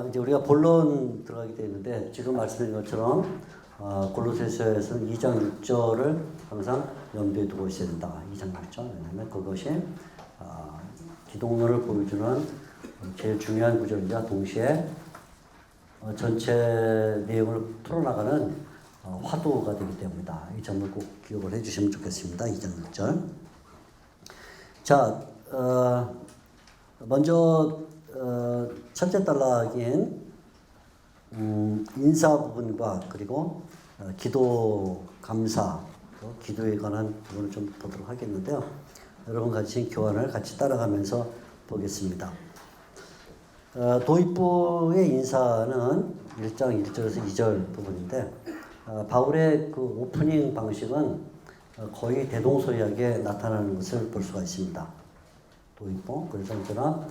이제 우리가 본론 들어가게 되는데 지금 말씀드린 것처럼 골로새서에서는 2장 6절을 항상 염두에 두고 있어야 된다. 2장 6절. 왜냐하면 그것이 기독론을 보여주는 제일 중요한 구절이자 동시에 전체 내용을 풀어나가는 화두가 되기 때문이다. 이 점을 꼭 기억을 해주시면 좋겠습니다. 2장 6절. 자, 먼저 첫째 단락인 인사 부분과 그리고 기도 감사, 기도에 관한 부분을 좀 보도록 하겠는데요. 여러분 같이 교환을 같이 따라가면서 보겠습니다. 도입부의 인사는 1장 1절에서 2절 부분인데 바울의 그 오프닝 방식은 거의 대동소이하게 나타나는 것을 볼 수가 있습니다. 도입부, 그래서 언제나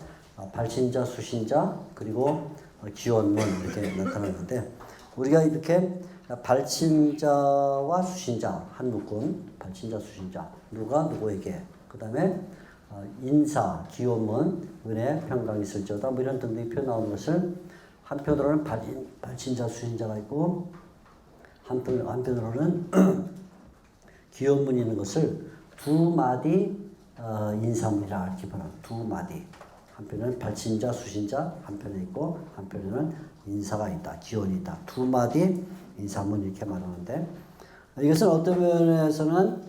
발신자, 수신자, 그리고 기원문 이렇게 나타나는데 우리가 이렇게 발신자와 수신자 한 묶음, 발신자, 수신자 누가 누구에게, 그 다음에 인사, 기원문, 은혜, 평강이 있을지어다 뭐 이런 등등의 표현 나오는 것을 한편으로는 발신자, 수신자가 있고 한편으로는 기원문이 있는 것을 두 마디 인사문이라 이렇게 보는 두 마디. 한편에는 발신자, 수신자 한편에 있고 한편에는 인사가 있다, 기원이 있다. 두 마디 인사문 이렇게 말하는데 이것은 어떤 면에서는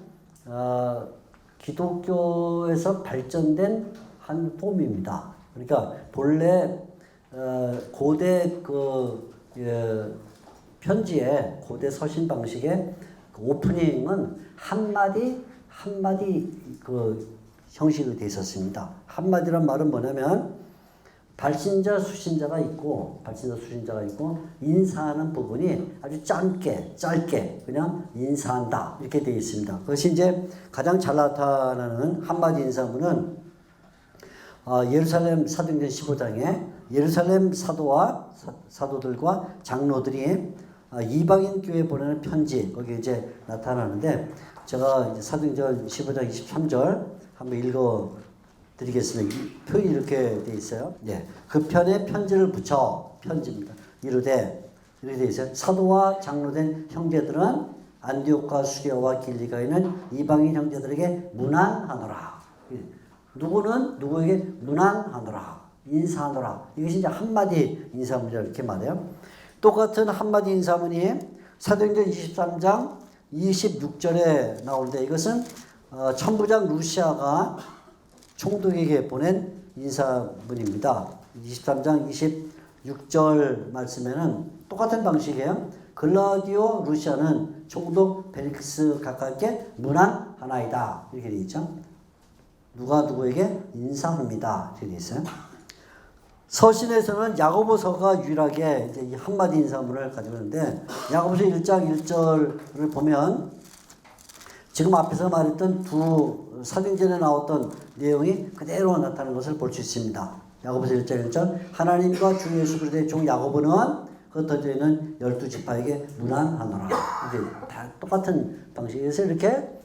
기독교에서 발전된 한 폼입니다. 그러니까 본래 고대 편지의 고대 서신 방식의 그 오프닝은 한마디 형식이 되어 있었습니다. 한마디란 말은 뭐냐면 발신자, 수신자가 있고 인사하는 부분이 아주 짧게 그냥 인사한다 이렇게 되어 있습니다. 그것이 이제 가장 잘 나타나는 한마디 인사문은 예루살렘 사도행전 15장에 예루살렘 사도들과 장로들이 이방인 교회에 보내는 편지 거기 이제 나타나는데 제가 이제 사도행전 15장 23절 한번 읽어 드리겠습니다. 표현이 이렇게 되어 있어요. 네. 그 편에 편지를 붙여 편지입니다. 이렇게 되어 있어요. 사도와 장로된 형제들은 안디옥과 수리아와 길리가에 있는 이방인 형제들에게 문안하노라. 누구는 누구에게 문안하노라. 인사하노라. 이것이 이제 한마디 인사문이라 이렇게 말해요. 똑같은 한마디 인사문이 사도행전 23장 26절에 나오는데 이것은 천부장 루시아가 총독에게 보낸 인사문입니다. 23장 26절 말씀에는 똑같은 방식이에요. 글라디오 루시아는 총독 벨릭스 각하께 문안하나이다. 이렇게 되어 있죠. 누가 누구에게 인사합니다. 이렇게 되어 있어요. 서신에서는 야고보서가 유일하게 이제 이 한마디 인사문을 가지고 있는데 야고보서 1장 1절을 보면 지금 앞에서 말했던 두 사도행전에 나왔던 내용이 그대로 나타나는 것을 볼 수 있습니다. 야고보서 1장 1절 하나님과 주 예수 그리스도의 종 야고보는 흩어져 있는 12지파에게 문안하노라. 이게 다 똑같은 방식에서 이렇게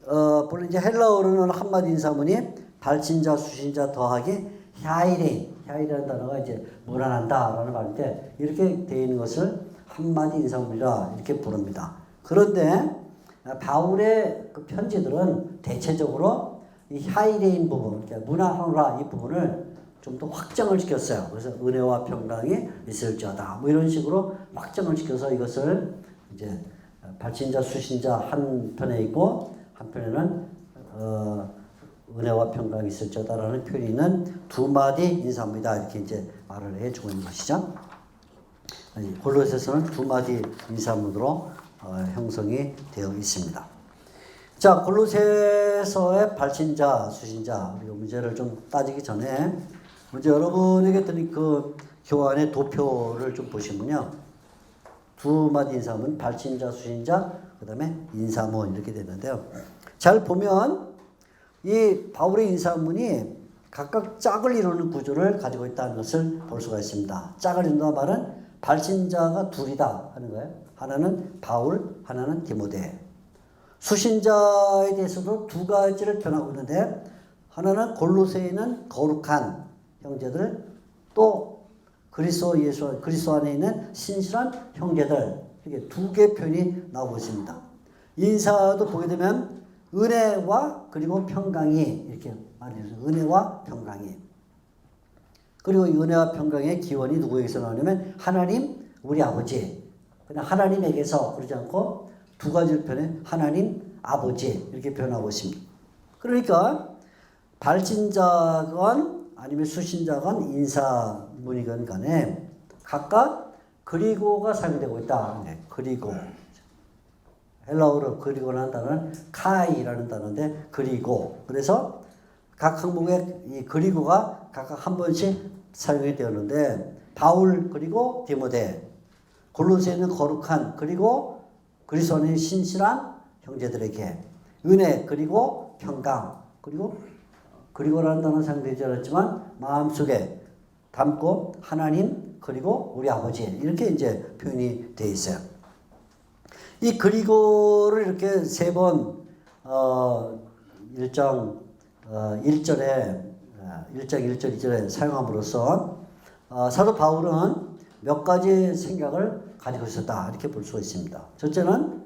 물론 이제 헬라어로는 한마디 인사문이 발신자, 수신자 더하기 히아이라는 단어가 이제 문안한다라는 말인데 이렇게 되어 있는 것을 한마디 인사문이라 이렇게 부릅니다. 그런데 바울의 그 편지들은 대체적으로 이 하이레인 부분, 그러니까 문안하노라 이 부분을 좀 더 확장을 시켰어요. 그래서 은혜와 평강이 있을지어다. 뭐 이런 식으로 확장을 시켜서 이것을 이제 발신자, 수신자 한 편에 있고 한편에는 은혜와 평강이 있을지어다라는 표현이 있는 두 마디 인사입니다. 이렇게 이제 말을 해주고 있는 것이죠. 골로새서는 두 마디 인사문으로 형성이 되어 있습니다. 자, 골로새서의 발신자, 수신자 우리가 문제를 좀 따지기 전에 먼저 여러분에게 드린 그 교환의 도표를 좀 보시면요. 두 마디 인사문, 발신자, 수신자, 그 다음에 인사문 이렇게 되는데요. 잘 보면 이 바울의 인사문이 각각 짝을 이루는 구조를 가지고 있다는 것을 볼 수가 있습니다. 짝을 이룬다는 말은 발신자가 둘이다 하는 거예요. 하나는 바울, 하나는 디모데. 수신자에 대해서도 두 가지를 표현하고 있는데 하나는 골로새에 있는 거룩한 형제들, 또 그리스도 안에 있는 신실한 형제들. 이렇게 두 개의 표현이 나오고 있습니다. 인사도 보게 되면 은혜와 그리고 평강이 이렇게 말해서 은혜와 평강이. 그리고 이 은혜와 평강의 기원이 누구에게서 나오냐면 하나님 우리 아버지. 그냥 하나님에게서 그러지 않고 두 가지를 표현해 하나님 아버지 이렇게 표현하고 있습니다. 그러니까 발진자건 아니면 수신자건 인사문이건 간에 각각 그리고가 사용되고 있다. 네, 그리고 헬라어로 그리고라는 단어는 카이라는 단어인데 그리고 그래서 각 항목에 이 그리고가 각각 한 번씩 사용이 되었는데 바울 그리고 디모데 골로새는 거룩한 그리고 그리스도 안에 신실한 형제들에게 은혜 그리고 평강 그리고라는 단어는 사용되지 않았지만 마음속에 담고 하나님 그리고 우리 아버지 이렇게 이제 표현이 되어 있어요. 이 그리고를 이렇게 세 번 1장 1절에 1장 1절 2절에 사용함으로써 사도 바울은 몇 가지 생각을 가지고 있었다 이렇게 볼 수가 있습니다. 첫째는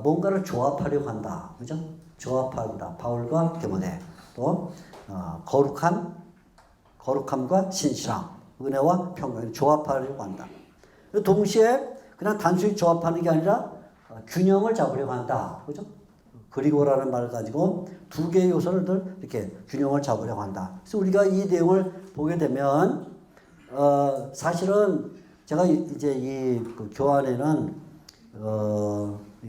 뭔가를 조합하려고 한다. 그죠? 조합한다. 바울과 디모데 또 거룩함과 신실함, 은혜와 평강 조합하려고 한다. 동시에 그냥 단순히 조합하는 게 아니라 균형을 잡으려고 한다. 그죠? 그리고라는 말을 가지고 두 개의 요소를 이렇게 균형을 잡으려고 한다. 그래서 우리가 이 내용을 보게 되면 사실은 제가 이제 이 그 교환에는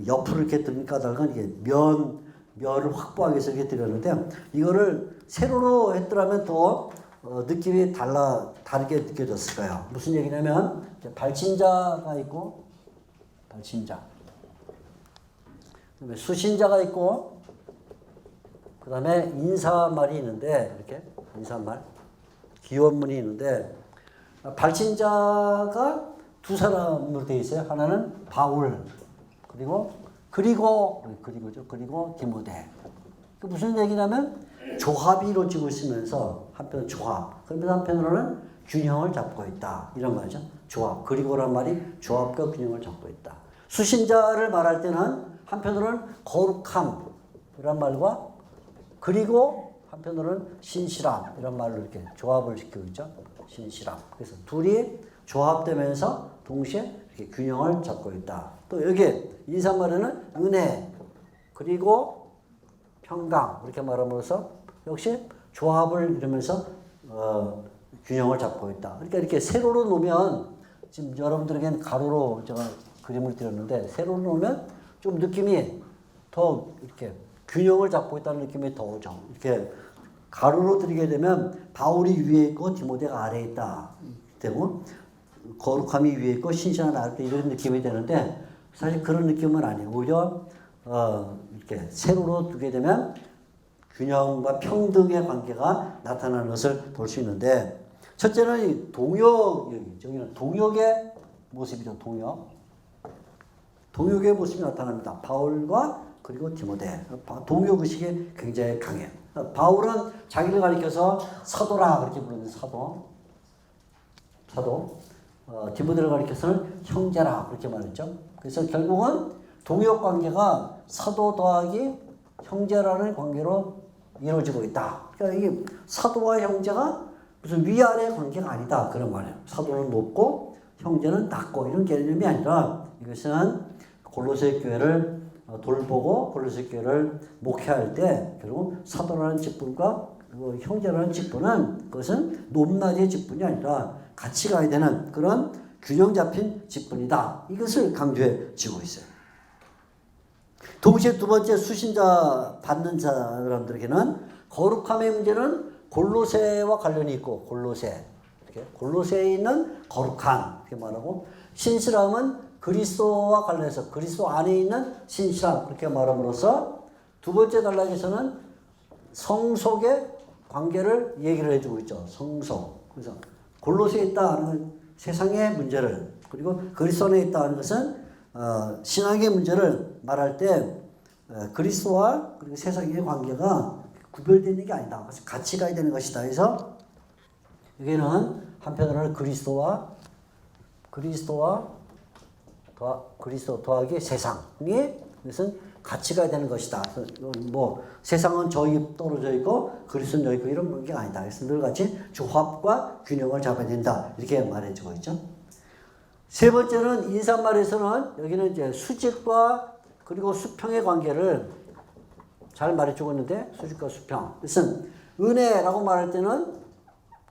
옆으로 이렇게 드린 까닭은 이게 면을 확보하기 위해서 이렇게 드렸는데 이거를 세로로 했더라면 더 느낌이 다르게 느껴졌을 거예요. 무슨 얘기냐면 발신자가 있고 발신자 그다음에 수신자가 있고 그다음에 인사말이 있는데 이렇게 인사말 기원문이 있는데 발신자가 두 사람으로 되어 있어요. 하나는 바울 그리고 디모데. 그 무슨 얘기냐면 조합이 이루어지고 있으면서 한편 조합. 그러면서 한편으로는 균형을 잡고 있다. 이런 말이죠. 조합. 그리고란 말이 조합과 균형을 잡고 있다. 수신자를 말할 때는 한편으로는 거룩함 이런 말과 그리고 한편으로는 신실함 이런 말로 이렇게 조합을 시키고 있죠. 신실함. 그래서 둘이 조합되면서 동시에 이렇게 균형을 잡고 있다. 또 여기 인사말에는 은혜 그리고 평강 이렇게 말함으로써 역시 조합을 이루면서 균형을 잡고 있다. 그러니까 이렇게 세로로 놓으면 지금 여러분들에게는 가로로 제가 그림을 드렸는데 세로로 놓으면 좀 느낌이 더 이렇게 균형을 잡고 있다는 느낌이 더 오죠. 이렇게 가로로 드리게 되면 바울이 위에 있고 디모데가 아래에 있다. 되고 거룩함이 위에 있고 신실한 아래 이런 느낌이 되는데 사실 그런 느낌은 아니에요. 오히려 이렇게 세로로 두게 되면 균형과 평등의 관계가 나타나는 것을 볼 수 있는데 첫째는 이 저기는 동역의 모습이죠. 동역의 모습이 나타납니다. 바울과 그리고 디모데. 동역의식이 굉장히 강해요. 바울은 자기를 가리켜서 사도라 그렇게 부르는 사도. 디모데를 가리켜서는 형제라 그렇게 말했죠. 그래서 결국은 동역 관계가 사도 더하기 형제라는 관계로 이루어지고 있다. 그러니까 이게 사도와 형제가 무슨 위아래 관계가 아니다 그런 말이에요. 사도는 높고 형제는 낮고 이런 개념이 아니라 이것은 골로새 교회를 돌보고 골로새 교회를 목회할 때 결국 사도라는 직분과 형제라는 직분은 그것은 높낮이의 직분이 아니라 같이 가야 되는 그런 균형 잡힌 직분이다. 이것을 강조해 주고 있어요. 동시에 두 번째 수신자 받는 사람들에게는 거룩함의 문제는 골로새와 관련이 있고 골로새에 있는 거룩함 이렇게 말하고 신실함은 그리스도와 관련해서 그리스도 안에 있는 신실함 그렇게 말함으로써 두 번째 단락에서는 성속의 관계를 얘기를 해주고 있죠. 성속. 그래서 골로새에 있다는 세상의 문제를 그리고 그리스도 안에 있다는 것은 신앙의 문제를 말할 때 그리스도와 그리고 세상의 관계가 구별되는 게 아니다. 같이 가야 되는 것이다. 그래서 여기는 한편으로는 그리스도 더하기 세상이 무슨 가치가 되는 것이다. 뭐 세상은 저기 떨어져 있고 그리스도는 여기 있고 이런 게 아니다. 그래서 늘 같이 조합과 균형을 잡아야 된다. 이렇게 말해주고 있죠. 세 번째는 인사말에서는 여기는 이제 수직과 그리고 수평의 관계를 잘 말해주고 있는데 수직과 수평. 그것은 은혜라고 말할 때는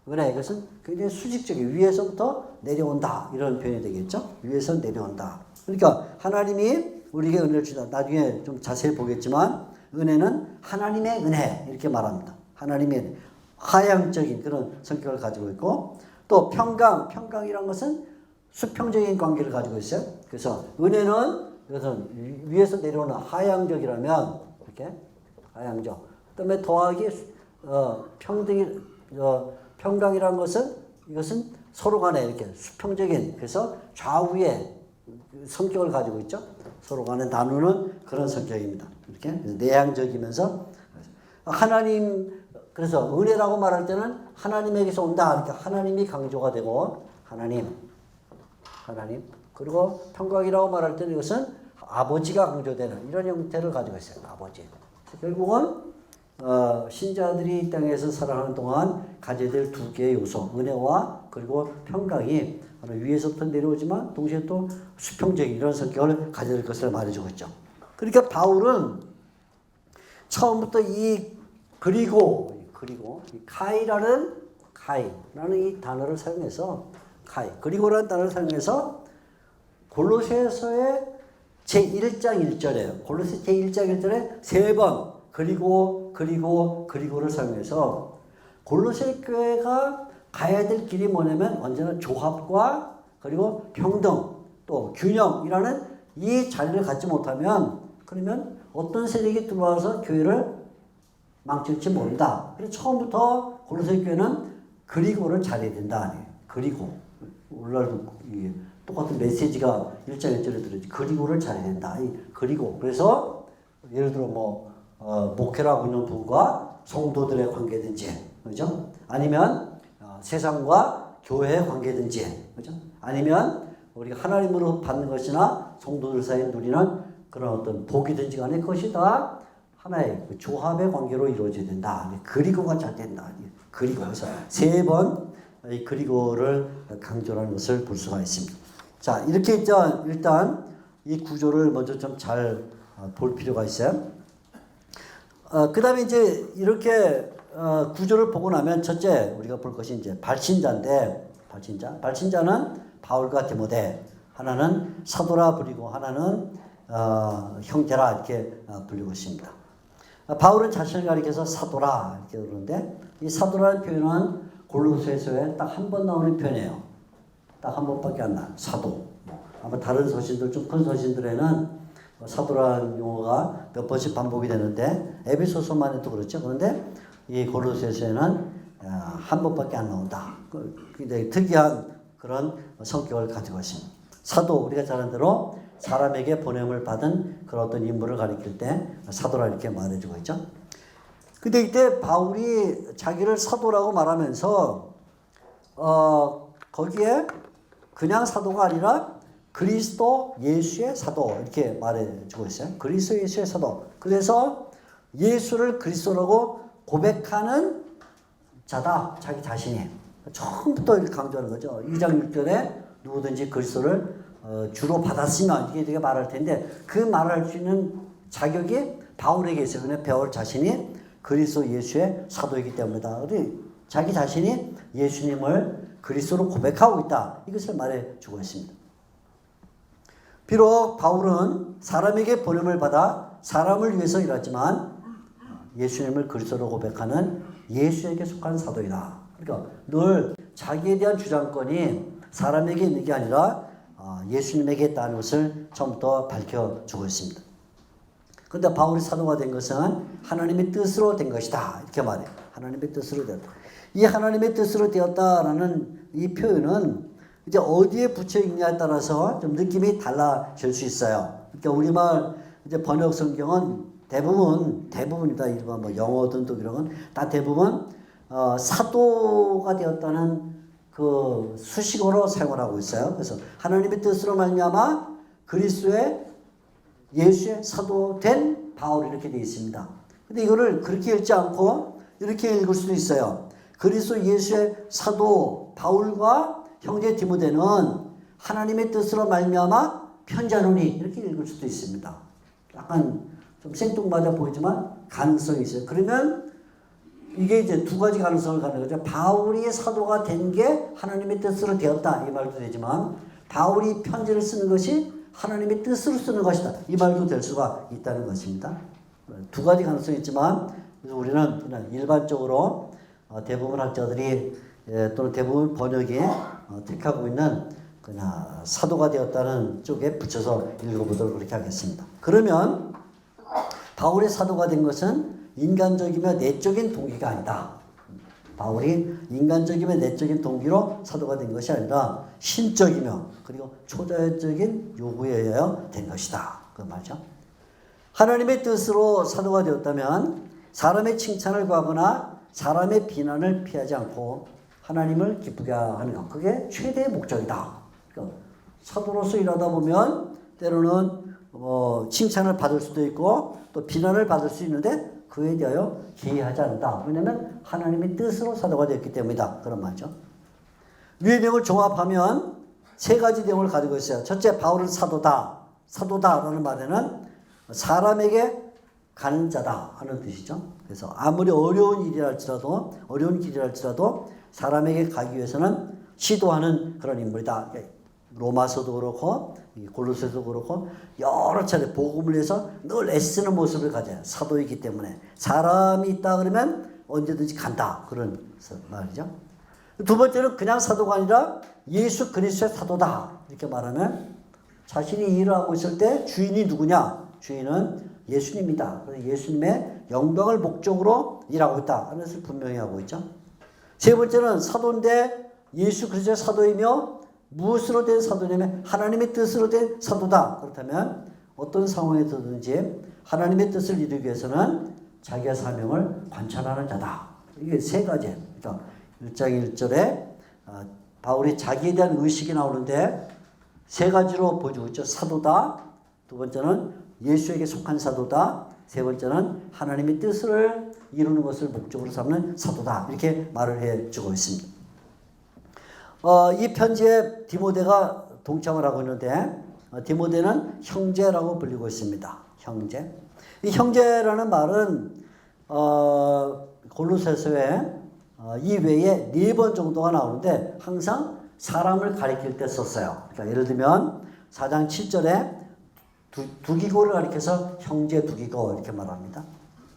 은혜 이것은 굉장히 수직적인 위에서부터 내려온다 이런 표현이 되겠죠. 위에서 내려온다. 그러니까 하나님이 우리에게 은혜를 주다. 나중에 좀 자세히 보겠지만 은혜는 하나님의 은혜 이렇게 말합니다. 하나님의 은혜. 하향적인 그런 성격을 가지고 있고 또 평강이란 것은 수평적인 관계를 가지고 있어요. 그래서 은혜는 이것은 위에서 내려오는 하향적이라면 이렇게 하향적. 그다음에 더하기 평강이라는 것은 이것은 서로 간에 이렇게 수평적인 그래서 좌우의 성격을 가지고 있죠. 서로 간에 나누는 그런 성격입니다. 이렇게 내향적이면서 하나님 그래서 은혜라고 말할 때는 하나님에게서 온다. 그러니까 하나님이 강조가 되고 하나님 그리고 평강이라고 말할 때는 이것은 아버지가 강조되는 이런 형태를 가지고 있어요. 아버지. 결국은 신자들이 이 땅에서 살아가는 동안 가져야 될 두 개의 요소 은혜와 그리고 평강이 위에서부터 내려오지만 동시에 또 수평적인 이런 성격을 가져야 될 것을 말해주고 있죠. 그러니까 바울은 처음부터 그리고 이 카이라는 이 단어를 사용해서 그리고라는 단어를 사용해서 골로새서의 제1장 1절에요. 골로새 제1장 1절에 세 번 그리고를 사용해서 골로새 교회가 가야 될 길이 뭐냐면 언제나 조합과 그리고 평등 또 균형이라는 이 자리를 갖지 못하면 그러면 어떤 세력이 들어와서 교회를 망칠지 모른다. 그래서 처음부터 골로새 교회는 그리고를 잘해야 된다. 그리고 오늘날도 똑같은 메시지가 1장 1절에 들어있지. 그리고를 잘해야 된다. 그리고 그래서 예를 들어 목회를 하고 있는 분과 성도들의 관계든지 그죠? 아니면 세상과 교회의 관계든지 그죠? 아니면 우리가 하나님으로 받는 것이나 성도들 사이에 누리는 그런 어떤 복이든지 간에 그것이 다 하나의 조합의 관계로 이루어져야 된다. 그리고가 잘 된다. 그리고 그래서 세 번 이 그리고를 강조하는 것을 볼 수가 있습니다. 자, 이렇게 일단 이 구조를 먼저 좀 잘 볼 필요가 있어요. 그 다음에 이제 이렇게 구조를 보고 나면 첫째 우리가 볼 것이 이제 발신자인데 발신자는 바울과 디모데 하나는 사도라 부리고 하나는 형제라 이렇게 불리고 있습니다. 바울은 자신을 가리켜서 사도라 이렇게 그러는데 이 사도라는 표현은 골로새서에 딱 한 번 나오는 표현이에요. 딱 한 번밖에 안 나요. 사도. 아마 다른 서신들 좀 큰 서신들에는 사도라는 용어가 몇 번씩 반복이 되는데 에베소서만 해도 그렇죠. 그런데 이 골로새서에는 한 번밖에 안 나온다. 굉장히 특이한 그런 성격을 가지고 있습니다. 사도 우리가 잘 아는 대로 사람에게 보냄을 받은 그런 어떤 인물을 가리킬 때 사도라 이렇게 말해주고 있죠. 근데 이때 바울이 자기를 사도라고 말하면서 거기에 그냥 사도가 아니라 그리스도 예수의 사도 이렇게 말해주고 있어요. 그리스도 예수의 사도. 그래서 예수를 그리스도라고 고백하는 자다. 자기 자신이. 처음부터 이렇게 강조하는 거죠. 2장 6절에 누구든지 그리스도를 주로 받았으면 이게 되게 말할 텐데 그 말을 할 수 있는 자격이 바울에게 있어요. 근데 바울 자신이 그리스도 예수의 사도이기 때문이다. 자기 자신이 예수님을 그리스도로 고백하고 있다. 이것을 말해주고 있습니다. 비록 바울은 사람에게 보냄을 받아 사람을 위해서 일하지만 예수님을 그리스도로 고백하는 예수에게 속한 사도이다. 그러니까 늘 자기에 대한 주장권이 사람에게 있는 게 아니라 예수님에게 있다는 것을 처음부터 밝혀주고 있습니다. 그런데 바울이 사도가 된 것은 하나님의 뜻으로 된 것이다. 이렇게 말해요. 하나님의 뜻으로 되었다. 이 하나님의 뜻으로 되었다라는 이 표현은 이제 어디에 붙여 있냐에 따라서 좀 느낌이 달라질 수 있어요. 그러니까 우리말 이제 번역 성경은 대부분이다. 일반 영어든 또 이런 건 다 대부분 사도가 되었다는 그 수식어로 사용을 하고 있어요. 그래서 하나님의 뜻으로 말미암아 그리스도의 예수의 사도 된 바울 이렇게 되어 있습니다. 근데 이거를 그렇게 읽지 않고 이렇게 읽을 수도 있어요. 그리스도 예수의 사도 바울과 형제 디모데는 하나님의 뜻으로 말미암아 편지하노니 이렇게 읽을 수도 있습니다. 약간 좀 생뚱맞아 보이지만 가능성이 있어요. 그러면 이게 이제 두 가지 가능성을 갖는 거죠. 바울이 사도가 된 게 하나님의 뜻으로 되었다 이 말도 되지만 바울이 편지를 쓰는 것이 하나님의 뜻으로 쓰는 것이다 이 말도 될 수가 있다는 것입니다. 두 가지 가능성이 있지만 그래서 우리는 그냥 일반적으로 대부분 학자들이 또는 대부분 번역이 택하고 있는 그냥 사도가 되었다는 쪽에 붙여서 읽어보도록 그렇게 하겠습니다. 그러면 바울의 사도가 된 것은 인간적이며 내적인 동기가 아니다. 바울이 인간적이며 내적인 동기로 사도가 된 것이 아니라 신적이며 그리고 초자연적인 요구에 의하여 된 것이다. 그 말이죠. 하나님의 뜻으로 사도가 되었다면 사람의 칭찬을 구하거나 사람의 비난을 피하지 않고 하나님을 기쁘게 하는 것. 그게 최대의 목적이다. 그러니까 사도로서 일하다 보면 때로는 칭찬을 받을 수도 있고 또 비난을 받을 수 있는데 그에 대하여 기이하지 않는다. 왜냐하면 하나님의 뜻으로 사도가 되었기 때문이다. 그런 말이죠. 위의 내용을 종합하면 세 가지 내용을 가지고 있어요. 첫째, 바울은 사도다. 사도다라는 말에는 사람에게 가는 자다 하는 뜻이죠. 그래서 아무리 어려운 길이랄지라도 사람에게 가기 위해서는 시도하는 그런 인물이다. 로마서도 그렇고 골로새도 그렇고 여러 차례 복음을 위해서 늘 애쓰는 모습을 가져요. 사도이기 때문에 사람이 있다 그러면 언제든지 간다 그런 말이죠. 두 번째는 그냥 사도가 아니라 예수 그리스도의 사도다 이렇게 말하면 자신이 일을 하고 있을 때 주인이 누구냐? 주인은 예수님이다. 그래서 예수님의 영광을 목적으로 일하고 있다 하는 것을 분명히 하고 있죠. 세 번째는 사도인데 예수 그리스도의 사도이며 무엇으로 된 사도냐면 하나님의 뜻으로 된 사도다. 그렇다면 어떤 상황에서든지 하나님의 뜻을 이루기 위해서는 자기의 사명을 관찰하는 자다. 이게 세 가지. 그러니까 1장 1절에 바울이 자기에 대한 의식이 나오는데 세 가지로 보여주고 있죠. 사도다. 두 번째는 예수에게 속한 사도다. 세 번째는 하나님의 뜻을 이루는 것을 목적으로 삼는 사도다. 이렇게 말을 해주고 있습니다. 이 편지에 디모데가 동참을 하고 있는데 디모데는 형제라고 불리고 있습니다. 형제. 이 형제라는 말은 골로새서에 이외에 4번 정도가 나오는데 항상 사람을 가리킬 때 썼어요. 그러니까 예를 들면 4장 7절에 두기고를 가리켜서 형제 두기고 이렇게 말합니다.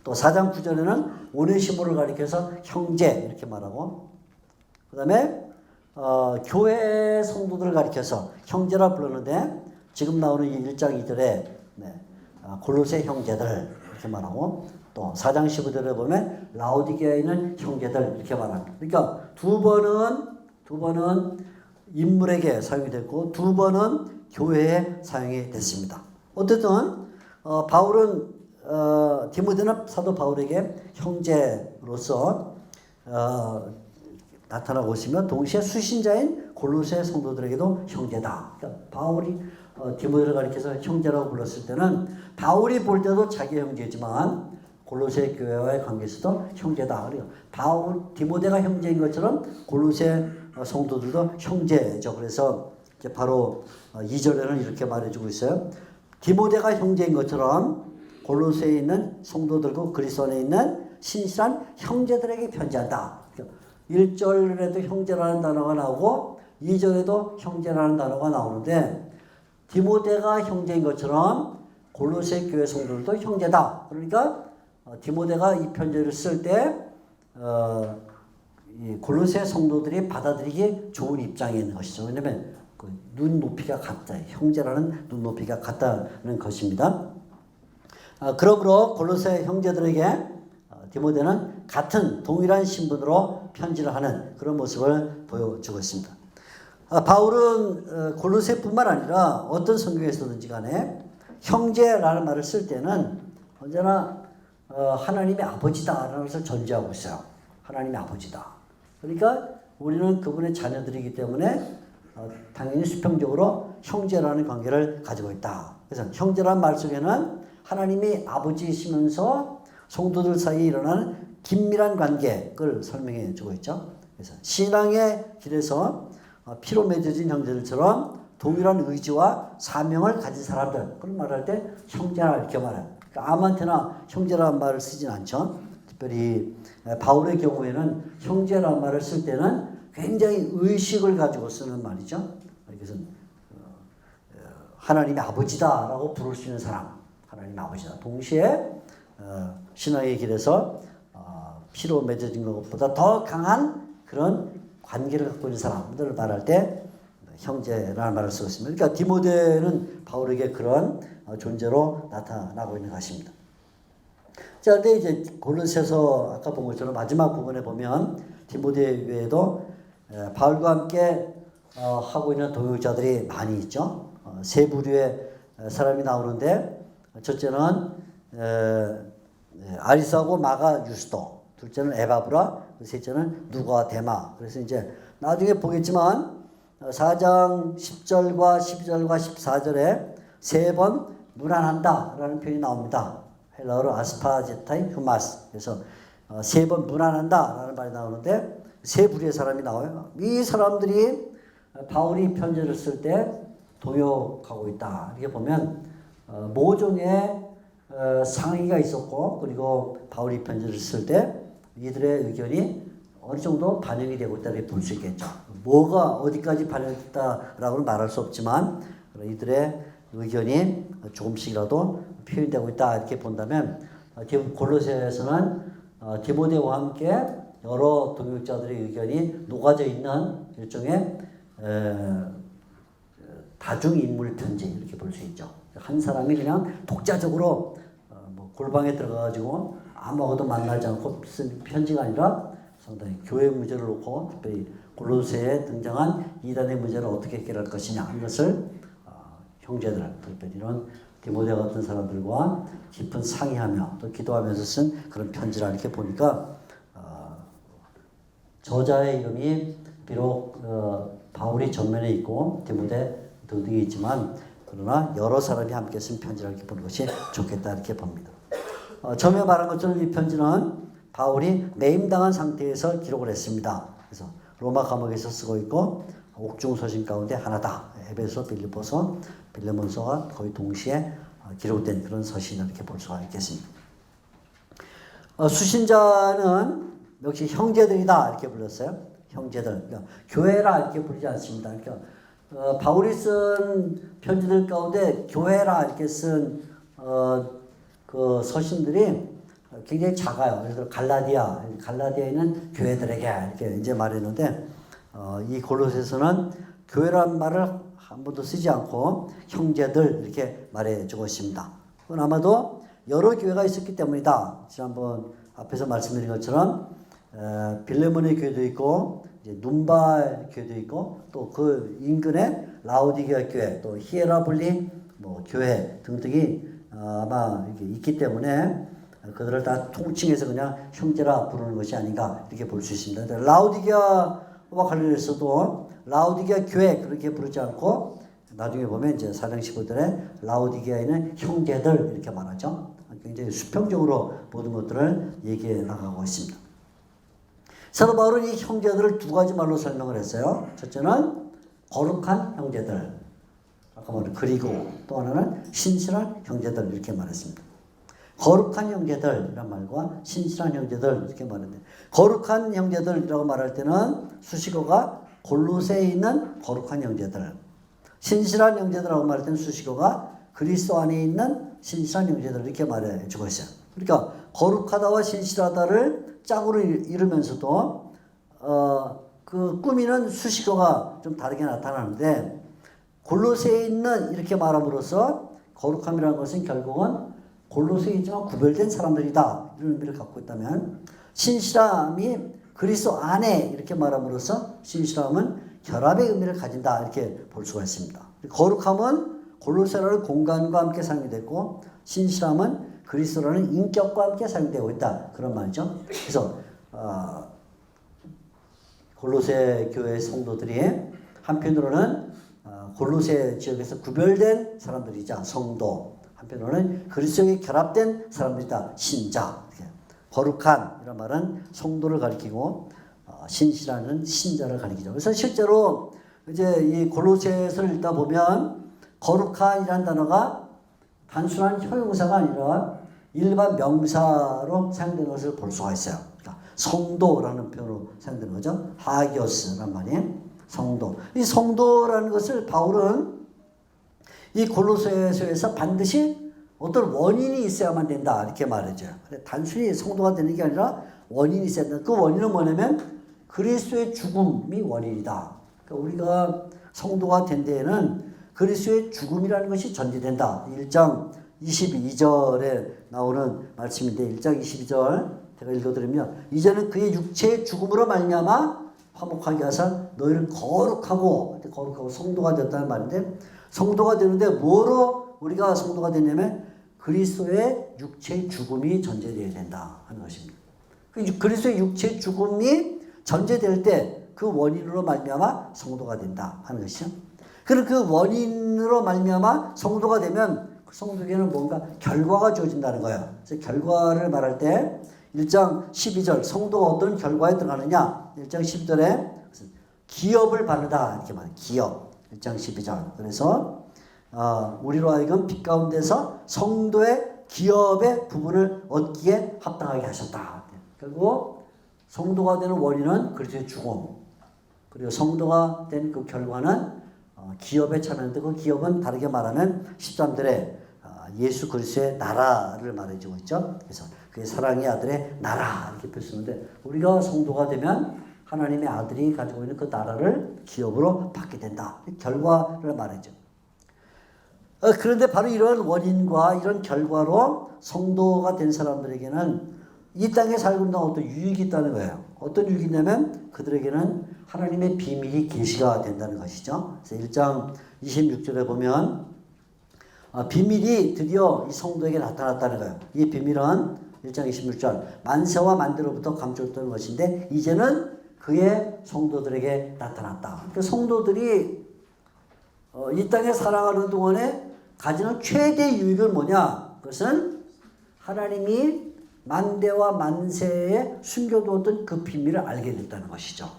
또 4장 9절에는 오네시모를 가리켜서 형제 이렇게 말하고 그 다음에 교회 성도들을 가리켜서 형제라 부르는데 지금 나오는 이 1장 2절에 골로새 형제들 이렇게 말하고 또 4장 15절에 보면 라오디게아에 있는 형제들 이렇게 말합니다. 그러니까 두 번은 인물에게 사용이 됐고 두 번은 교회에 사용이 됐습니다. 어쨌든 바울은 디모데는 사도 바울에게 형제로서 나타나고 있으면 동시에 수신자인 골로새 성도들에게도 형제다. 그러니까 바울이 디모데를 가리켜서 형제라고 불렀을 때는 바울이 볼 때도 자기 형제지만 골로새 교회와의 관계에서도 형제다. 그리고 디모데가 형제인 것처럼 골로새 성도들도 형제죠. 그래서 이제 바로 2절에는 이렇게 말해주고 있어요. 디모데가 형제인 것처럼 골로새에 있는 성도들과 그리스도 안에 있는 신실한 형제들에게 편지한다. 1절에도 형제라는 단어가 나오고 2절에도 형제라는 단어가 나오는데 디모데가 형제인 것처럼 골로새 교회 성도들도 형제다. 그러니까 디모데가 이 편지를 쓸 때 골로새 성도들이 받아들이기 좋은 입장에 있는 것이죠. 왜냐하면 그 눈높이가 같다. 형제라는 눈높이가 같다는 것입니다. 그러므로 골로새 형제들에게 디모데는 같은 동일한 신분으로 편지를 하는 그런 모습을 보여주고 있습니다. 바울은 골로새뿐만 아니라 어떤 성경에서든지 간에 형제라는 말을 쓸 때는 언제나 하나님의 아버지다라는 것을 전제하고 있어요. 하나님의 아버지다. 그러니까 우리는 그분의 자녀들이기 때문에 당연히 수평적으로 형제라는 관계를 가지고 있다. 그래서 형제라는 말 속에는 하나님이 아버지이시면서 성도들 사이에 일어나는 긴밀한 관계를 설명해 주고 있죠. 그래서 신앙의 길에서 피로 맺어진 형제들처럼 동일한 의지와 사명을 가진 사람들, 그런 말할 때 형제라 이렇게 말해요. 그러니까 아무한테나 형제라는 말을 쓰진 않죠. 특별히 바울의 경우에는 형제라는 말을 쓸 때는 굉장히 의식을 가지고 쓰는 말이죠. 그래서 하나님의 아버지다라고 부를 수 있는 사람, 하나님의 아버지다. 동시에 신앙의 길에서 피로 맺어진 것보다 더 강한 그런 관계를 갖고 있는 사람들을 말할 때 형제라는 말을 쓰고 있습니다. 그러니까 디모데는 바울에게 그런 존재로 나타나고 있는 것입니다. 자, 근데 이제 골로새서 아까 본 것처럼 마지막 부분에 보면 디모데 외에도 바울과 함께 하고 있는 동역자들이 많이 있죠. 세 부류의 사람이 나오는데 첫째는 아리스하고 마가 유스도, 둘째는 에바브라, 셋째는 누가 데마. 그래서 이제 나중에 보겠지만 4장 10절과 12절과 14절에 세 번 무난한다라는 표현이 나옵니다. 헬라어로 아스파제타인 휴마스. 그래서 세 번 무난한다라는 말이 나오는데 세 부류의 사람이 나와요. 이 사람들이 바울이 편지를 쓸 때 동역하고 있다. 이렇게 보면 모종의 상의가 있었고, 그리고 바울이 편지를 쓸 때 이들의 의견이 어느 정도 반영이 되고 있다고 볼 수 있겠죠. 뭐가 어디까지 반영됐다라고는 말할 수 없지만 이들의 의견이 조금씩이라도 표현되고 있다 이렇게 본다면 골로새에서는 디모데와 함께 여러 동역자들의 의견이 녹아져 있는 일종의 다중인물 편지 이렇게 볼 수 있죠. 한 사람이 그냥 독자적으로 골방에 들어가가지고 아무하고도 만나지 않고 쓴 편지가 아니라 상당히 교회 문제를 놓고 특별히 골로새에 등장한 이단의 문제를 어떻게 해결할 것이냐 이것을 형제들, 특별히 이런 디모데 같은 사람들과 깊은 상의하며 또 기도하면서 쓴 그런 편지라 이렇게 보니까 저자의 이름이 비록 바울이 전면에 있고 디모데 등등이 있지만 그러나 여러 사람이 함께 쓴 편지라 이렇게 보는 것이 좋겠다 이렇게 봅니다. 처음에 말한 것처럼 이 편지는 바울이 매임당한 상태에서 기록을 했습니다. 그래서 로마 감옥에서 쓰고 있고 옥중 서신 가운데 하나다. 에베소, 빌립보서, 빌레몬서가 거의 동시에 기록된 그런 서신을 이렇게 볼 수가 있겠습니다. 수신자는 역시 형제들이다 이렇게 불렀어요. 형제들, 그러니까 교회라 이렇게 부르지 않습니다. 그러니까 바울이 쓴 편지들 가운데 교회라 이렇게 쓴 그 서신들이 굉장히 작아요. 예를 들어 갈라디아에 있는 교회들에게 이렇게 이제 말했는데 이 골로새서는 교회라는 말을 한 번도 쓰지 않고 형제들 이렇게 말해주고 있습니다. 그건 아마도 여러 교회가 있었기 때문이다. 지난번 앞에서 말씀드린 것처럼 빌레몬의 교회도 있고 이제 눈발 교회도 있고 또 그 인근에 라오디게아 교회 또 히에라볼리 뭐 교회 등등이 아마 이렇게 있기 때문에 그들을 다 통칭해서 그냥 형제라 부르는 것이 아닌가 이렇게 볼 수 있습니다. 라오디게아와 관련해서도 라오디게아 교회 그렇게 부르지 않고 나중에 보면 이제 4장 15절에 라오디게아에는 형제들 이렇게 말하죠. 굉장히 수평적으로 모든 것들을 얘기해 나가고 있습니다. 사도 바울은 이 형제들을 두 가지 말로 설명을 했어요. 첫째는 거룩한 형제들, 아까 말한 그리고 또 하나는 신실한 형제들 이렇게 말했습니다. 거룩한 형제들이란 말과 신실한 형제들 이렇게 말했는데 거룩한 형제들이라고 말할 때는 수식어가 골로새에 있는 거룩한 형제들, 신실한 형제들이라고 말할 때는 수식어가 그리스도 안에 있는 신실한 형제들 이렇게 말해주고 있어요. 그러니까 거룩하다와 신실하다를 짝으로 이루면서도 그 꾸미는 수식어가 좀 다르게 나타나는데 골로새에 있는 이렇게 말함으로써 거룩함이라는 것은 결국은 골로새에 있지만 구별된 사람들이다 이런 의미를 갖고 있다면 신실함이 그리스도 안에 이렇게 말함으로써 신실함은 결합의 의미를 가진다 이렇게 볼 수가 있습니다. 거룩함은 골로새라는 공간과 함께 사용되고 신실함은 그리스도라는 인격과 함께 사용되고 있다 그런 말이죠. 그래서 골로새 교회 성도들이 한편으로는 골로새 지역에서 구별된 사람들이자 성도, 한편으로는 그리스도에 결합된 사람들이다. 신자. 거룩한 이런 말은 성도를 가리키고 신실하는 신자를 가리키죠. 그래서 실제로 이제 이 골로새서를 읽다 보면 거룩한이라는 단어가 단순한 형용사가 아니라 일반 명사로 사용되는 것을 볼 수가 있어요. 그러니까 성도라는 표현으로 사용되는 거죠. 하기오스란 말이 성도. 이 성도라는 것을 바울은 이 골로새서에서 반드시 어떤 원인이 있어야만 된다 이렇게 말하죠. 단순히 성도가 되는 게 아니라 원인이 있어야 된다. 그 원인은 뭐냐면 그리스도의 죽음이 원인이다. 그러니까 우리가 성도가 된 데에는 그리스도의 죽음이라는 것이 전제된다. 1장 22절에 나오는 말씀인데 1장 22절 제가 읽어드리면 이제는 그의 육체의 죽음으로 말미암아 화목하게 하사 너희를 거룩하고 성도가 됐다는 말인데 성도가 되는데 뭐로 우리가 성도가 되냐면 그리스도의 육체의 죽음이 전제되어야 된다 하는 것입니다. 그리스도의 육체의 죽음이 전제될 때 그 원인으로 말미암아 성도가 된다 하는 것이죠. 그럼 그 원인으로 말미암아 성도가 되면 그 성도에게는 뭔가 결과가 주어진다는 거예요. 그래서 결과를 말할 때 1장 12절 성도가 어떤 결과에 들어가느냐 1장 12절에 기업을 바르다 이렇게 말해요. 기업 1장 12절 그래서 우리로 하여금 빛 가운데서 성도의 기업의 부분을 얻기에 합당하게 하셨다. 결국 성도가 되는 원인은 그리스도의 죽음 그리고 성도가 된 그 결과는 기업에 참여하는데 그 기업은 다르게 말하면 13절에 예수 그리스도의 나라를 말해주고 있죠. 그래서 그의 사랑의 아들의 나라 이렇게 표시하는데 우리가 성도가 되면 하나님의 아들이 가지고 있는 그 나라를 기업으로 받게 된다. 결과를 말해줘. 그런데 바로 이런 원인과 이런 결과로 성도가 된 사람들에게는 이 땅에 살고 있는 어떤 유익이 있다는 거예요. 어떤 유익이 있냐면 그들에게는 하나님의 비밀이 계시가 된다는 것이죠. 그래서 1장 26절에 보면 비밀이 드디어 이 성도에게 나타났다는 거예요. 이 비밀은 1장 26절 만세와 만대로부터 감춰졌던 것인데 이제는 그의 성도들에게 나타났다. 그 성도들이 이 땅에 살아가는 동안에 가지는 최대 유익은 뭐냐? 그것은 하나님이 만대와 만세에 숨겨두었던 그 비밀을 알게 됐다는 것이죠.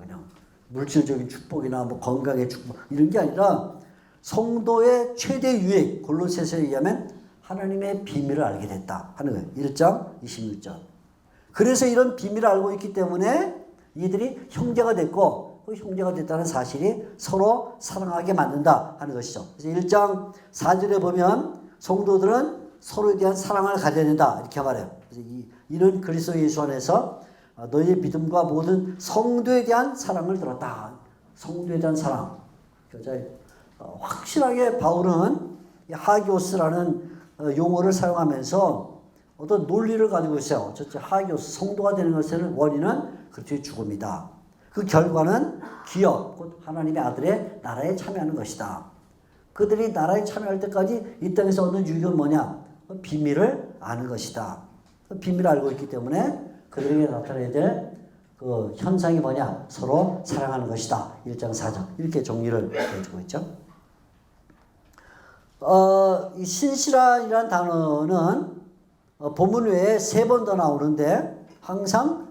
그냥 물질적인 축복이나 뭐 건강의 축복 이런 게 아니라 성도의 최대 유익 골로새서에 의하면 하나님의 비밀을 알게 됐다 하는 거예요. 1장 26절. 그래서 이런 비밀을 알고 있기 때문에 이들이 형제가 됐고 그 형제가 됐다는 사실이 서로 사랑하게 만든다 하는 것이죠. 그래서 1장 4절에 보면 성도들은 서로에 대한 사랑을 가져야 된다 이렇게 말해요. 그래서 이는 그리스도 예수 안에서 너희의 믿음과 모든 성도에 대한 사랑을 들었다. 성도에 대한 사랑. 그래서 확실하게 바울은 하기오스라는 용어를 사용하면서 어떤 논리를 가지고 있어요. 첫째 하기오스 성도가 되는 것에는 원인은 그리스도의 죽음이다. 그 결과는 기업 곧 하나님의 아들의 나라에 참여하는 것이다. 그들이 나라에 참여할 때까지 이 땅에서 얻는 유익은 뭐냐? 비밀을 아는 것이다. 그 비밀을 알고 있기 때문에 그들에게 나타나야 될 그 현상이 뭐냐? 서로 사랑하는 것이다. 1장 4절 이렇게 정리를 해주고 있죠. 이 신실한이라는 단어는 본문 외에 3번 더 나오는데 항상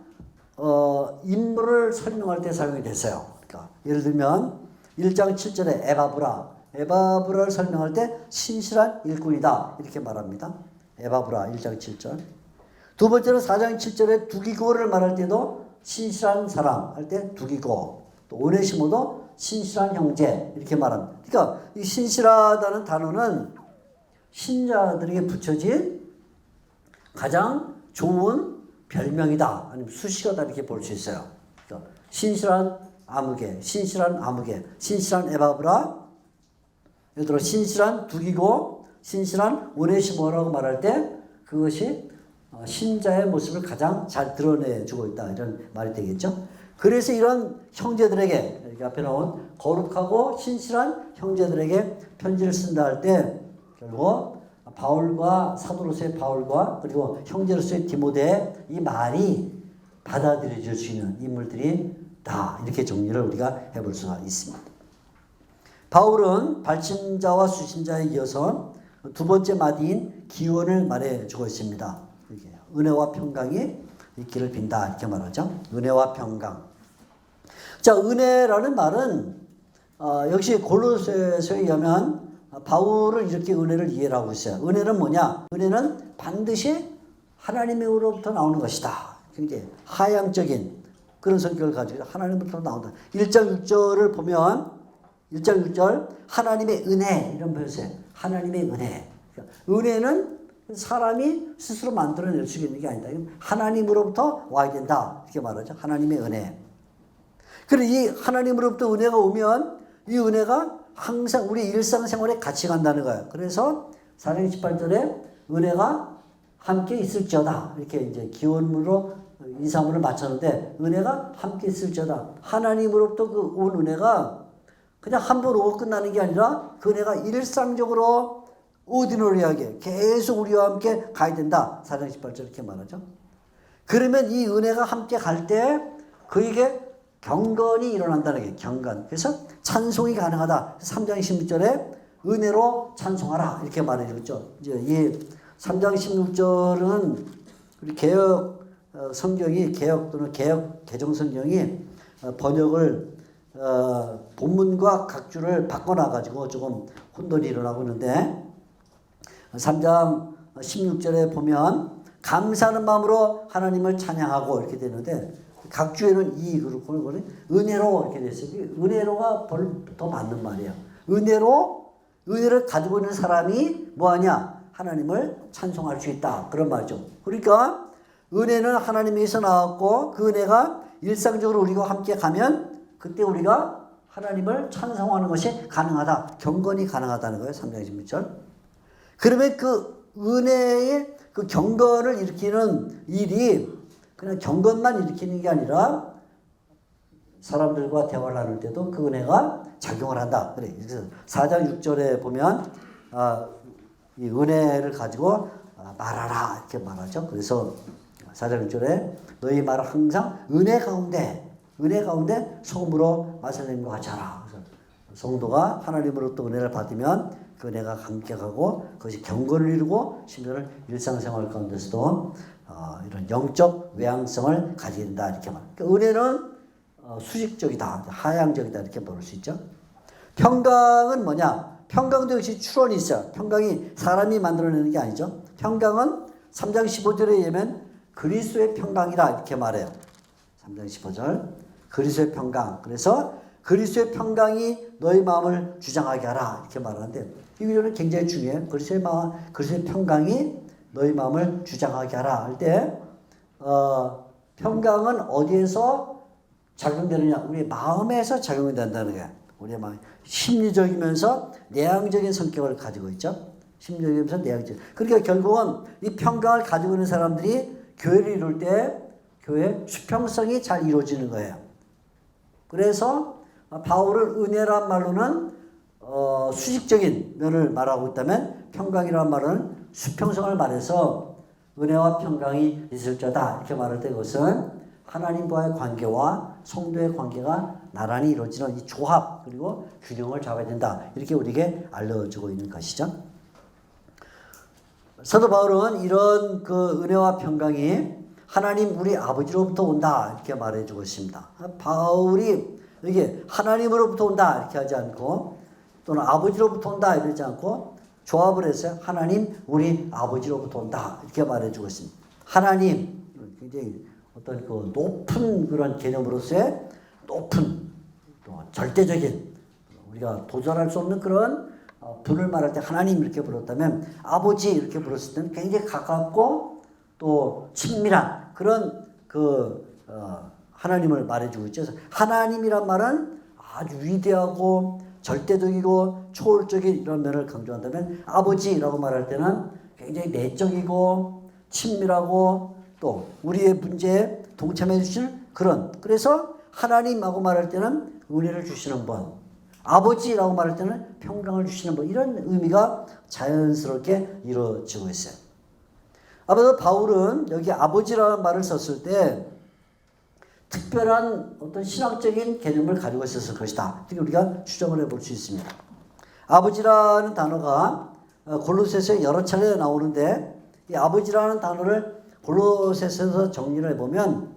인물을 설명할 때 사용이 됐어요. 그러니까 예를 들면 1장 7절에 에바브라를 설명할 때 신실한 일꾼이다 이렇게 말합니다. 에바브라 1장 7절. 두 번째는 4장 7절에 두기고를 말할 때도 신실한 사람 할 때 두기고 또 오네시모도 신실한 형제 이렇게 말합니다. 그러니까 이 신실하다는 단어는 신자들에게 붙여진 가장 좋은 별명이다 아니면 수식어다 이렇게 볼 수 있어요. 그러니까 신실한 아무개, 신실한 에바브라 예를 들어 신실한 두기고 신실한 오네시모라고 말할 때 그것이 신자의 모습을 가장 잘 드러내주고 있다 이런 말이 되겠죠. 그래서 이런 형제들에게 이렇게 앞에 나온 거룩하고 신실한 형제들에게 편지를 쓴다 할 때 결국 바울과 사도로서의 바울과 그리고 형제로서의 디모데 이 말이 받아들여질 수 있는 인물들이 있다. 이렇게 정리를 우리가 해볼 수가 있습니다. 바울은 발신자와 수신자에 이어서 두 번째 마디인 기원을 말해주고 있습니다. 은혜와 평강이 있기를 빈다 이렇게 말하죠. 은혜와 평강. 자, 은혜라는 말은 역시 골로새서에 의하면 바울은 이렇게 은혜를 이해를 하고 있어요. 은혜는 뭐냐? 은혜는 반드시 하나님으로부터 나오는 것이다. 굉장히 하향적인 그런 성격을 가지고 하나님으로부터 나온다. 1장 6절을 보면 1장 6절 하나님의 은혜 이런 표현이에요. 하나님의 은혜. 그러니까 은혜는 사람이 스스로 만들어낼 수 있는 게 아니다. 하나님으로부터 와야 된다. 이렇게 말하죠. 하나님의 은혜. 그리고 이 하나님으로부터 은혜가 오면 이 은혜가 항상 우리 일상생활에 같이 간다는 거예요. 그래서 4장 18절에 은혜가 함께 있을지어다. 이렇게 이제 기원으로 인사문을 맞췄는데 은혜가 함께 있을지어다. 하나님으로부터 그 온 은혜가 그냥 한 번 오고 끝나는 게 아니라 그 은혜가 일상적으로 오디너리하게 계속 우리와 함께 가야 된다. 4장 18절 이렇게 말하죠. 그러면 이 은혜가 함께 갈 때 그에게 경건이 일어난다는 게 경건. 그래서 찬송이 가능하다. 3장 16절에 은혜로 찬송하라. 이렇게 말해주죠. 이제 이 3장 16절은 우리 개혁 성경이 개혁 또는 개혁 개정 성경이 번역을 본문과 각주를 바꿔놔가지고 조금 혼돈이 일어나고 있는데 3장 16절에 보면 감사하는 마음으로 하나님을 찬양하고 이렇게 되는데 각주에는 그렇고 은혜로 이렇게 됐어요. 은혜로가 더 맞는 말이에요. 은혜를 가지고 있는 사람이 뭐하냐? 하나님을 찬송할 수 있다. 그런 말이죠. 그러니까 은혜는 하나님에서 나왔고 그 은혜가 일상적으로 우리가 함께 가면 그때 우리가 하나님을 찬송하는 것이 가능하다. 경건이 가능하다는 거예요. 3장 16절. 그러면 그 은혜의 그 경건을 일으키는 일이 그냥 경건만 일으키는 게 아니라 사람들과 대화를 나눌 때도 그 은혜가 작용을 한다. 그래. 그래서 4장 6절에 보면 이 은혜를 가지고 말하라 이렇게 말하죠. 그래서 4장 6절에 너희 말을 항상 은혜 가운데 소금으로 마시는 것 같이 하라. 그래서 성도가 하나님으로부터 은혜를 받으면 그 은혜가 함께 가고 그것이 경건을 이루고 심지어는 일상생활 가운데서도 이런 영적 외향성을 가지게 된다 이렇게 말. 그러니까 은혜는 수직적이다, 하향적이다 이렇게 볼 수 있죠. 평강은 뭐냐? 평강도 역시 추론이 있어요. 평강이 사람이 만들어내는 게 아니죠. 평강은 3장 15절에 의하면 그리스도의 평강이라 이렇게 말해요. 3장 15절 그리스도의 평강. 그래서 그리스도의 평강이 너희 마음을 주장하게 하라 이렇게 말하는데 이 구절은 굉장히 중요해요. 그리스도의 평강이 너희 마음을 주장하게 하라 할 때 평강은 어디에서 작용되느냐? 우리 마음에서 작용이 된다는 거예요. 우리의 마음 심리적이면서 내향적인 성격을 가지고 있죠. 심리적이면서 내향적. 그러니까 결국은 이 평강을 가지고 있는 사람들이 교회를 이룰 때 교회 수평성이 잘 이루어지는 거예요. 그래서 바울은 은혜란 말로는 수직적인 면을 말하고 있다면 평강이란 말은 수평성을 말해서 은혜와 평강이 있을 자다 이렇게 말할 때 그것은 하나님과의 관계와 성도의 관계가 나란히 이루어지는 이 조합 그리고 균형을 잡아야 된다 이렇게 우리에게 알려주고 있는 것이죠. 사도 바울은 이런 그 은혜와 평강이 하나님 우리 아버지로부터 온다 이렇게 말해주고 있습니다. 바울이 이게 하나님으로부터 온다 이렇게 하지 않고 또는 아버지로부터 온다 이러지 않고 조합을 했어요. 하나님 우리 아버지로부터 온다 이렇게 말해주고 있습니다. 하나님 굉장히 어떤 그 높은 그런 개념으로서의 높은 또 절대적인 우리가 도전할 수 없는 그런 분을 말할 때 하나님 이렇게 불렀다면 아버지 이렇게 불렀을 때는 굉장히 가깝고 또 친밀한 그런 하나님을 말해주고 있죠. 하나님이란 말은 아주 위대하고 절대적이고 초월적인 이런 면을 강조한다면 아버지라고 말할 때는 굉장히 내적이고 친밀하고 또 우리의 문제에 동참해 주실 그런 그래서 하나님하고 말할 때는 은혜를 주시는 분 아버지라고 말할 때는 평강을 주시는 분 이런 의미가 자연스럽게 이루어지고 있어요. 아마도 바울은 여기 아버지라는 말을 썼을 때 특별한 어떤 신학적인 개념을 가지고 있었을 것이다. 이렇게 우리가 추정을 해볼 수 있습니다. 아버지라는 단어가 골로새서에 여러 차례 나오는데 이 아버지라는 단어를 골로새서에서 정리를 해보면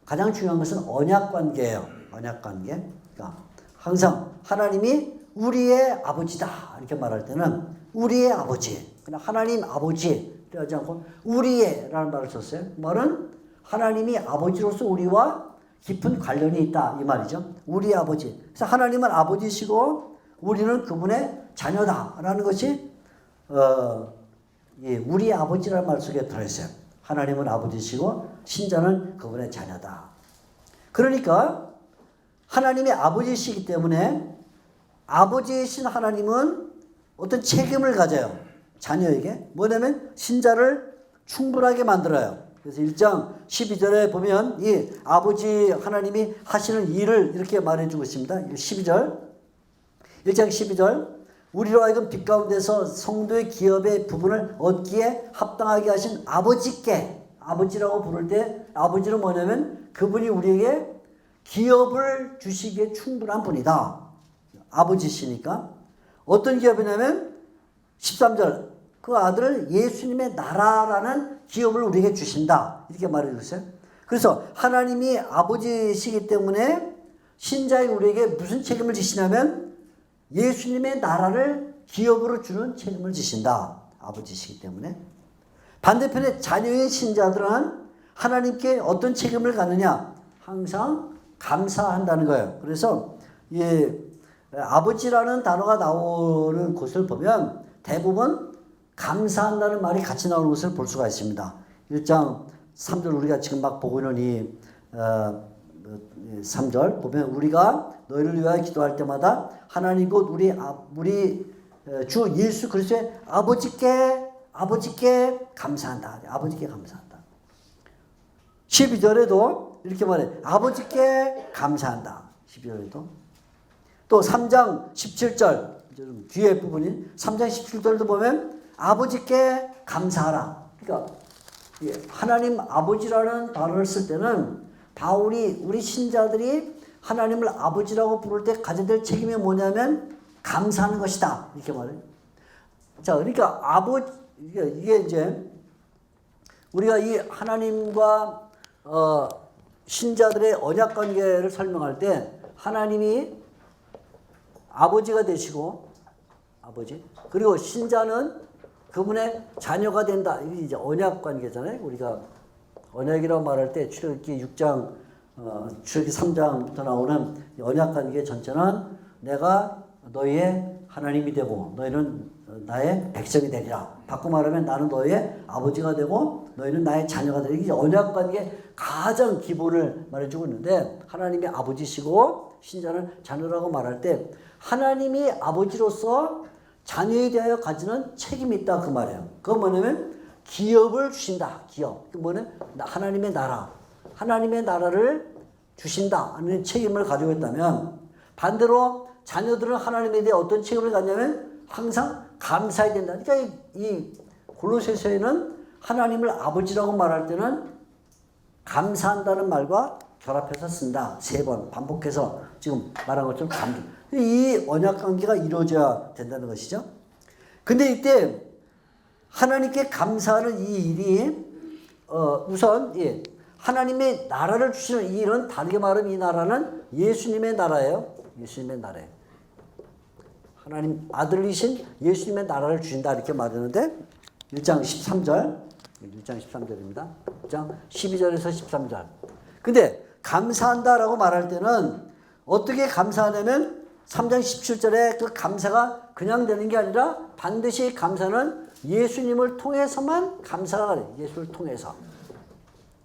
가장 중요한 것은 언약관계예요. 언약관계. 그러니까 항상 하나님이 우리의 아버지다 이렇게 말할 때는 우리의 아버지, 그냥 하나님 아버지 이러지 않고 우리의라는 말을 썼어요. 그 말은 하나님이 아버지로서 우리와 깊은 관련이 있다 이 말이죠. 우리의 아버지. 그래서 하나님은 아버지시고 우리는 그분의 자녀다라는 것이 우리의 아버지라는 말 속에 들어있어요. 하나님은 아버지시고 신자는 그분의 자녀다. 그러니까 하나님의 아버지시기 때문에 아버지이신 하나님은 어떤 책임을 가져요. 자녀에게. 뭐냐면 신자를 충분하게 만들어요. 그래서 1장 12절에 보면 이 아버지 하나님이 하시는 일을 이렇게 말해주고 있습니다. 12절. 1장 12절. 우리로 하여금 빛 가운데서 성도의 기업의 부분을 얻기에 합당하게 하신 아버지께, 아버지라고 부를 때 아버지는 뭐냐면 그분이 우리에게 기업을 주시기에 충분한 분이다. 아버지시니까. 어떤 기업이냐면 13절. 그 아들을 예수님의 나라라는 기업을 우리에게 주신다. 이렇게 말해주세요. 그래서 하나님이 아버지시기 때문에 신자인 우리에게 무슨 책임을 지시냐면 예수님의 나라를 기업으로 주는 책임을 지신다. 아버지시기 때문에. 반대편에 자녀의 신자들은 하나님께 어떤 책임을 갖느냐? 항상 감사한다는 거예요. 그래서 이 아버지라는 단어가 나오는 곳을 보면 대부분 감사한다는 말이 같이 나오는 것을 볼 수가 있습니다. 1장 3절 우리가 지금 막 보고 있는 이 3절 보면 우리가 너희를 위하여 기도할 때마다 하나님 곧 우리 주 예수 그리스도의 아버지께 감사한다. 아버지께 감사한다. 12절에도 이렇게 말해. 아버지께 감사한다. 12절에도. 또 3장 17절 뒤에 부분인 3장 17절도 보면 아버지께 감사하라. 그러니까 하나님 아버지라는 단어를 쓸 때는 바울이 우리 신자들이 하나님을 아버지라고 부를 때 가져야 될 책임이 뭐냐면 감사하는 것이다. 이렇게 말해요. 자, 그러니까 이게 이제 우리가 이 하나님과 신자들의 언약 관계를 설명할 때 하나님이 아버지가 되시고 아버지 그리고 신자는 그분의 자녀가 된다. 이게 이제 언약 관계잖아요. 우리가 언약이라고 말할 때 출애굽기 6장 출애굽기 3장부터 나오는 언약 관계 전체는 내가 너희의 하나님이 되고 너희는 나의 백성이 되리라. 바꿔 말하면 나는 너희의 아버지가 되고 너희는 나의 자녀가 되리라. 이게 언약 관계 가장 기본을 말해주고 있는데 하나님이 아버지시고 신자는 자녀라고 말할 때 하나님이 아버지로서 자녀에 대하여 가지는 책임이 있다 그 말이에요. 그건 뭐냐면 기업을 주신다. 기업. 그 뭐냐면 하나님의 나라. 하나님의 나라를 주신다 하는 책임을 가지고 있다면 반대로 자녀들은 하나님에 대해 어떤 책임을 갖냐면 항상 감사해야 된다. 그러니까 이 골로새서에는 하나님을 아버지라고 말할 때는 감사한다는 말과 결합해서 쓴다. 3번 반복해서 지금 말한 것처럼 이 언약 관계가 이루어져야 된다는 것이죠. 근데 이때 하나님께 감사하는 이 일이 우선 하나님의 나라를 주시는 이 일은 다르게 말하면 이 나라는 예수님의 나라예요. 예수님의 나라예요. 하나님 아들이신 예수님의 나라를 주신다 이렇게 말하는데 1장 13절 1장 13절입니다. 1장 12절에서 13절. 근데 감사한다라고 말할 때는 어떻게 감사하냐면 3장 17절에 그 감사가 그냥 되는 게 아니라 반드시 감사는 예수님을 통해서만 감사가 돼요. 예수를 통해서.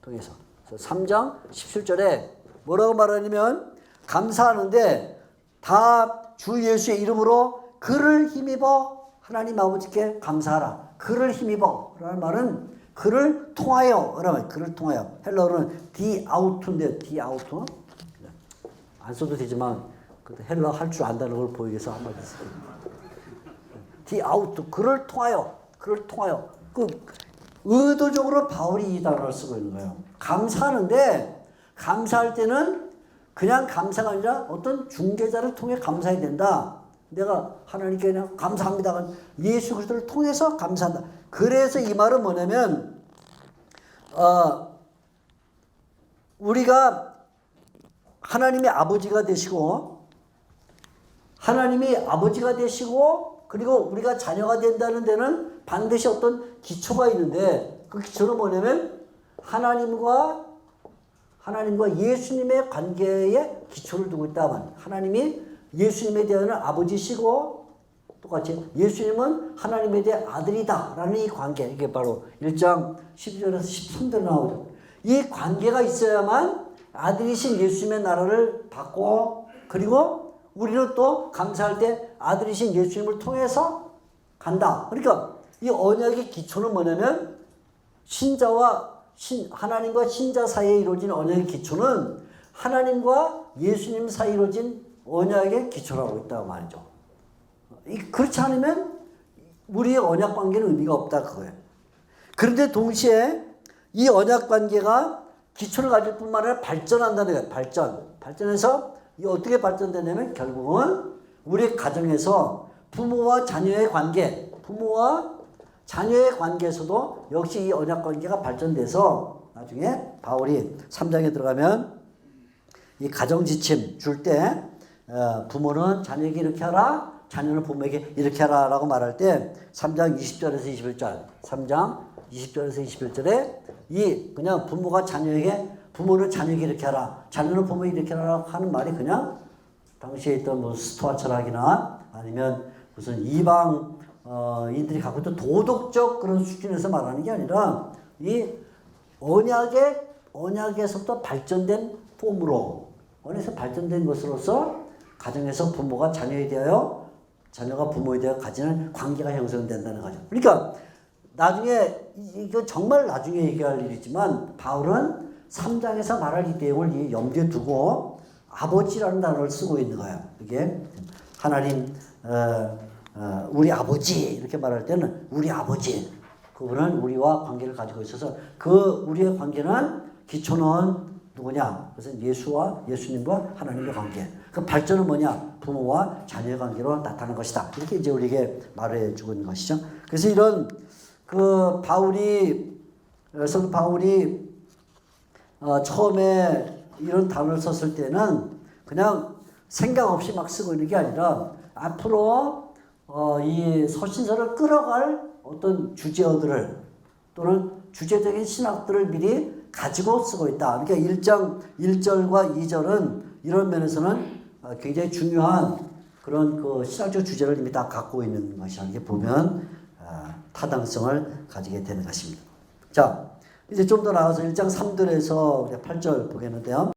그래서 3장 17절에 뭐라고 말하냐면 감사하는데 다 주 예수의 이름으로 그를 힘입어 하나님 아버지께 감사하라. 그를 힘입어 라는 말은 그를 통하여 라는 그를 통하여 헬라어는 디아우토인데 디아우토 안 써도 되지만 헬라어 할 줄 안다는 걸 보이기 위해서 한마디 써요. 디아우토 그를 통하여 그 의도적으로 바울이 이 단어를 쓰고 있는 거예요. 감사하는데 감사할 때는 그냥 감사가 아니라 어떤 중개자를 통해 감사해야 된다. 내가 하나님께 그냥 감사합니다. 예수 그리스도를 통해서 감사한다. 그래서 이 말은 뭐냐면 우리가 하나님의 아버지가 되시고 그리고 우리가 자녀가 된다는 데는 반드시 어떤 기초가 있는데 그 기초는 뭐냐면 하나님과 예수님의 관계에 기초를 두고 있다만 하나님이 예수님에 대한 아버지시고 똑같이 예수님은 하나님에 대한 아들이다라는 이 관계 이게 바로 1장 12절에서 13절 나오죠. 이 관계가 있어야만 아들이신 예수님의 나라를 받고 그리고 우리는 또 감사할 때 아들이신 예수님을 통해서 간다. 그러니까 이 언약의 기초는 뭐냐면 하나님과 신자 사이에 이루어진 언약의 기초는 하나님과 예수님 사이에 이루어진 언약의 기초라고 있다고 말이죠. 그렇지 않으면 우리의 언약 관계는 의미가 없다 그거예요. 그런데 동시에 이 언약 관계가 기초를 가질 뿐만 아니라 발전한다는 거예요. 발전해서 이 어떻게 발전되냐면 결국은 우리 가정에서 부모와 자녀의 관계에서도 역시 이 언약 관계가 발전돼서 나중에 바울이 3장에 들어가면 이 가정 지침 줄 때 부모는 자녀에게 이렇게 하라, 자녀는 부모에게 이렇게 하라 라고 말할 때 3장 20절에서 21절 3장 20절에서 21절에 그냥 부모는 자녀에게 이렇게 하라, 자녀는 부모에게 이렇게 하라 하는 말이 그냥 당시에 있던 뭐 스토아 철학이나 아니면 무슨 이방인들이 갖고 있던 도덕적 그런 수준에서 말하는 게 아니라 이 언약에서부터 발전된 폼으로 언약에서 발전된 것으로서 가정에서 부모가 자녀에 대하여 자녀가 부모에 대하여 가지는 관계가 형성된다는 거죠. 그러니까 나중에 이거 정말 나중에 얘기할 일이지만 바울은 3장에서 말할 이 내용을 염두에 두고 아버지라는 단어를 쓰고 있는 거예요. 이게 하나님 우리 아버지 이렇게 말할 때는 우리 아버지 그분은 우리와 관계를 가지고 있어서 그 우리의 관계는 기초는 누구냐? 그것은 예수님과 하나님의 관계. 그 발전은 뭐냐? 부모와 자녀의 관계로 나타나는 것이다. 이렇게 이제 우리에게 말해주고 있는 것이죠. 그래서 이런 사도 바울이 처음에 이런 단어를 썼을 때는 그냥 생각 없이 막 쓰고 있는 게 아니라 앞으로 이 서신서를 끌어갈 어떤 주제어들을 또는 주제적인 신학들을 미리 가지고 쓰고 있다. 그러니까 1장 1절과 2절은 이런 면에서는 굉장히 중요한 그런 그 신학적 주제를 이미 다 갖고 있는 것이라 이렇게 보면 타당성을 가지게 되는 것입니다. 자, 이제 좀 더 나가서 1장 3절에서 8절 보겠는데요.